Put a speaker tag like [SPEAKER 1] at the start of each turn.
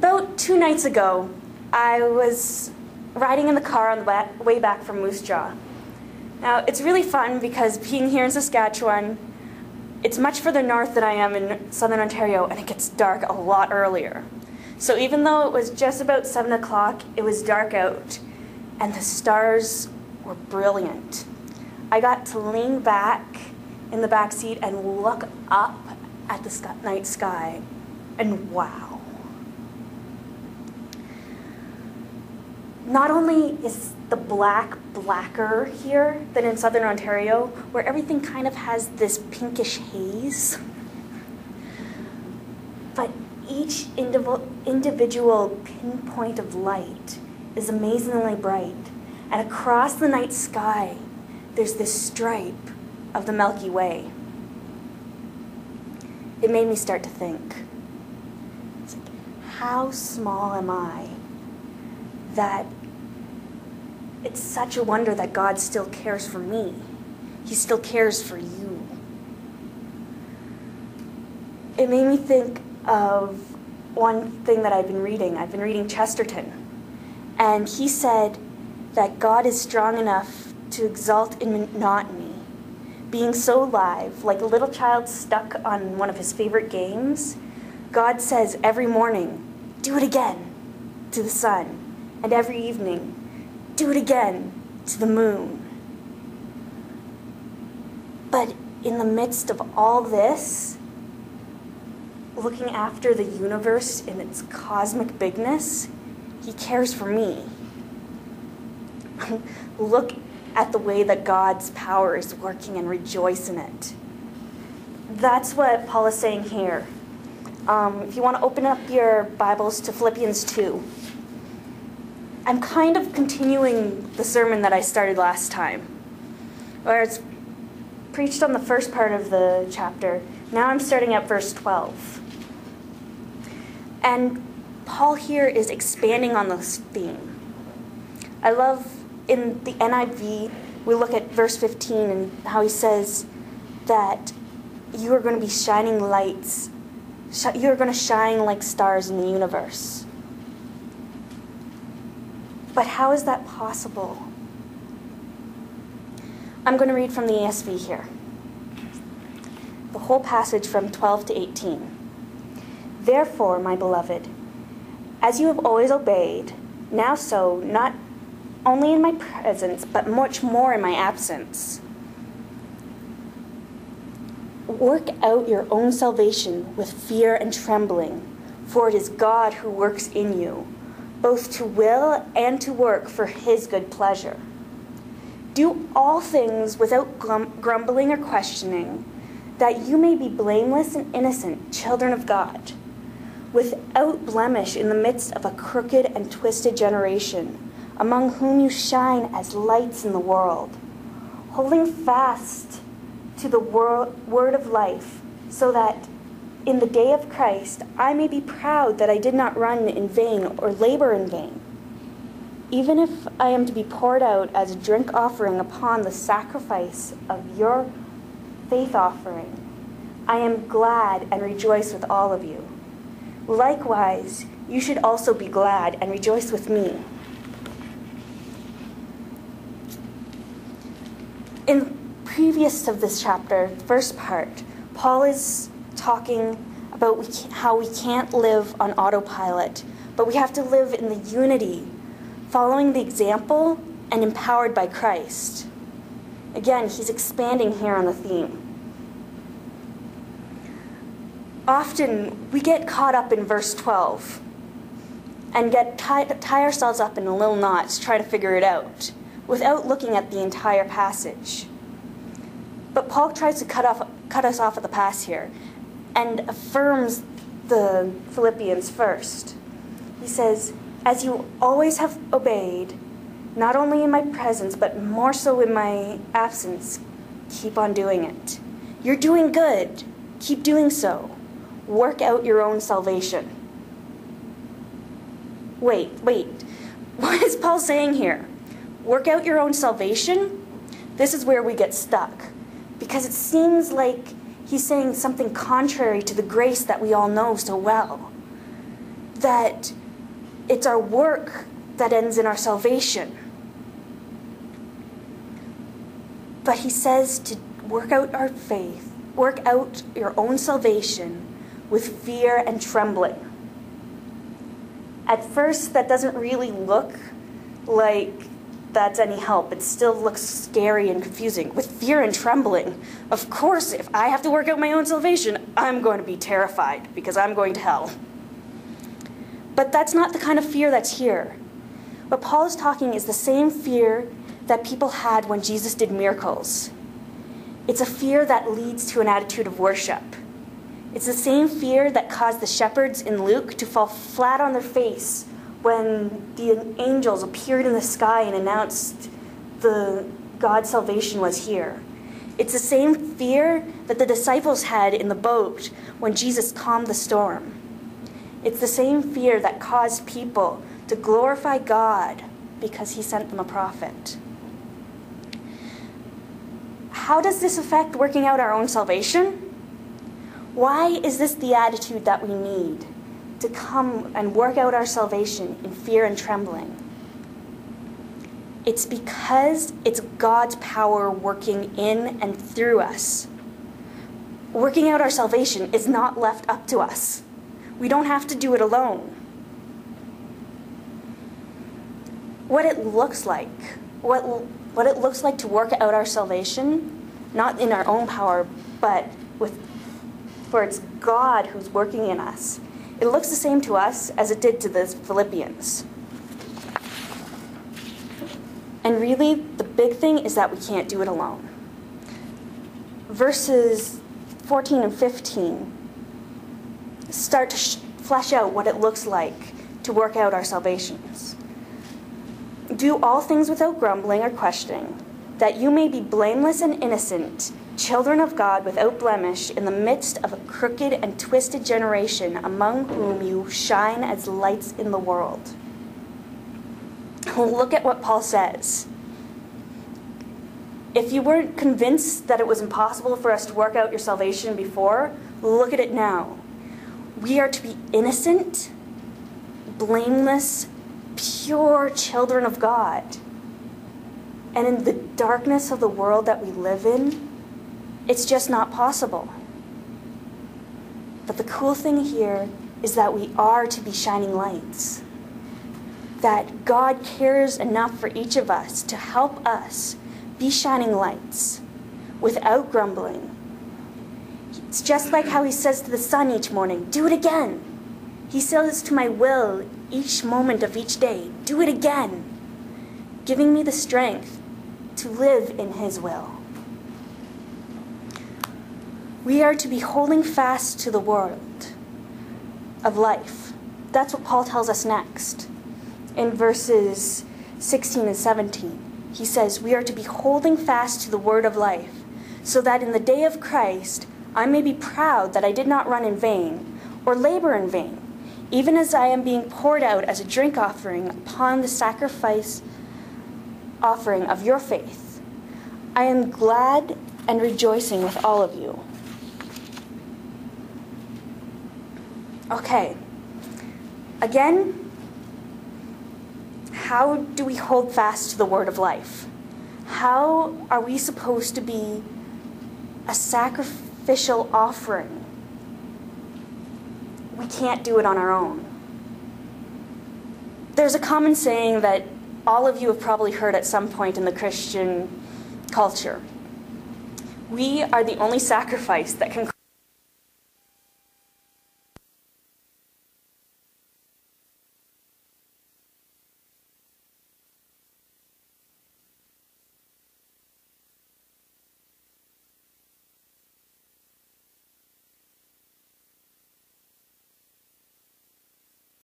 [SPEAKER 1] About 2 nights ago, I was riding in the car on the way back from Moose Jaw. Now, it's really fun because being here in Saskatchewan, it's much further north than I am in southern Ontario, and it gets dark a lot earlier. So even though it was just about 7 o'clock, it was dark out, and the stars were brilliant. I got to lean back in the back seat and look up at the night sky, and wow. Not only is the blacker here than in southern Ontario, where everything kind of has this pinkish haze, but each individual pinpoint of light is amazingly bright. And across the night sky, there's this stripe of the Milky Way. It made me start to think, it's like, how small am I that it's such a wonder that God still cares for me. He still cares for you. It made me think of one thing that I've been reading. I've been reading Chesterton. And he said that God is strong enough to exult in monotony, being so alive, like a little child stuck on one of his favorite games. God says every morning, do it again to the sun, and every evening, do it again to the moon. But in the midst of all this, looking after the universe in its cosmic bigness, he cares for me. Look at the way that God's power is working and rejoice in it. That's what Paul is saying here. If you want to open up your Bibles to Philippians 2. I'm kind of continuing the sermon that I started last time, where it's preached on the first part of the chapter. Now I'm starting at verse 12. And Paul here is expanding on this theme. I love in the NIV, we look at verse 15 and how he says that you are going to be shining lights. You are going to shine like stars in the universe. But how is that possible? I'm going to read from the ESV here. The whole passage from 12 to 18. Therefore, my beloved, as you have always obeyed, now so, not only in my presence, but much more in my absence. Work out your own salvation with fear and trembling, for it is God who works in you, both to will and to work for his good pleasure. Do all things without grumbling or questioning, that you may be blameless and innocent children of God, without blemish in the midst of a crooked and twisted generation, among whom you shine as lights in the world, holding fast to the word of life, so that in the day of Christ I may be proud that I did not run in vain or labor in vain. Even if I am to be poured out as a drink offering upon the sacrifice of your faith offering, I am glad and rejoice with all of you. Likewise, you should also be glad and rejoice with me. In previous of this chapter, the first part, Paul is talking about how we can't live on autopilot, but we have to live in the unity, following the example and empowered by Christ. Again, he's expanding here on the theme. Often, we get caught up in verse 12 and tie ourselves up in little knots, try to figure it out, without looking at the entire passage. But Paul tries to cut us off at the pass here and affirms the Philippians first. He says, as you always have obeyed, not only in my presence, but more so in my absence, keep on doing it. You're doing good. Keep doing so. Work out your own salvation. Wait. What is Paul saying here? Work out your own salvation? This is where we get stuck. Because it seems like he's saying something contrary to the grace that we all know so well. that it's our work that ends in our salvation. But he says to work out our faith, work out your own salvation with fear and trembling. At first, that doesn't really look like that's any help. It still looks scary and confusing. With fear and trembling, of course, if I have to work out my own salvation, I'm going to be terrified because I'm going to hell. But that's not the kind of fear that's here. What Paul is talking is the same fear that people had when Jesus did miracles. It's a fear that leads to an attitude of worship. It's the same fear that caused the shepherds in Luke to fall flat on their face when the angels appeared in the sky and announced God's salvation was here. It's the same fear that the disciples had in the boat when Jesus calmed the storm. It's the same fear that caused people to glorify God because he sent them a prophet. How does this affect working out our own salvation? Why is this the attitude that we need to come and work out our salvation in fear and trembling? It's because it's God's power working in and through us. Working out our salvation is not left up to us. We don't have to do it alone. What it looks like to work out our salvation, not in our own power, but for it's God who's working in us. It looks the same to us as it did to the Philippians. And really, the big thing is that we can't do it alone. Verses 14 and 15 start to flesh out what it looks like to work out our salvations. Do all things without grumbling or questioning, that you may be blameless and innocent, children of God without blemish, in the midst of a crooked and twisted generation, among whom you shine as lights in the world. Look at what Paul says. If you weren't convinced that it was impossible for us to work out your salvation before, look at it now. We are to be innocent, blameless, pure children of God. And in the darkness of the world that we live in, it's just not possible. But the cool thing here is that we are to be shining lights. That God cares enough for each of us to help us be shining lights without grumbling. It's just like how he says to the sun each morning, do it again. He says to my will each moment of each day, do it again, giving me the strength to live in his will. We are to be holding fast to the word of life. That's what Paul tells us next. In verses 16 and 17, he says, we are to be holding fast to the word of life, so that in the day of Christ I may be proud that I did not run in vain or labor in vain, even as I am being poured out as a drink offering upon the sacrifice offering of your faith. I am glad and rejoicing with all of you. Okay, again, how do we hold fast to the word of life? How are we supposed to be a sacrificial offering? We can't do it on our own. There's a common saying that all of you have probably heard at some point in the Christian culture. We are the only sacrifice that can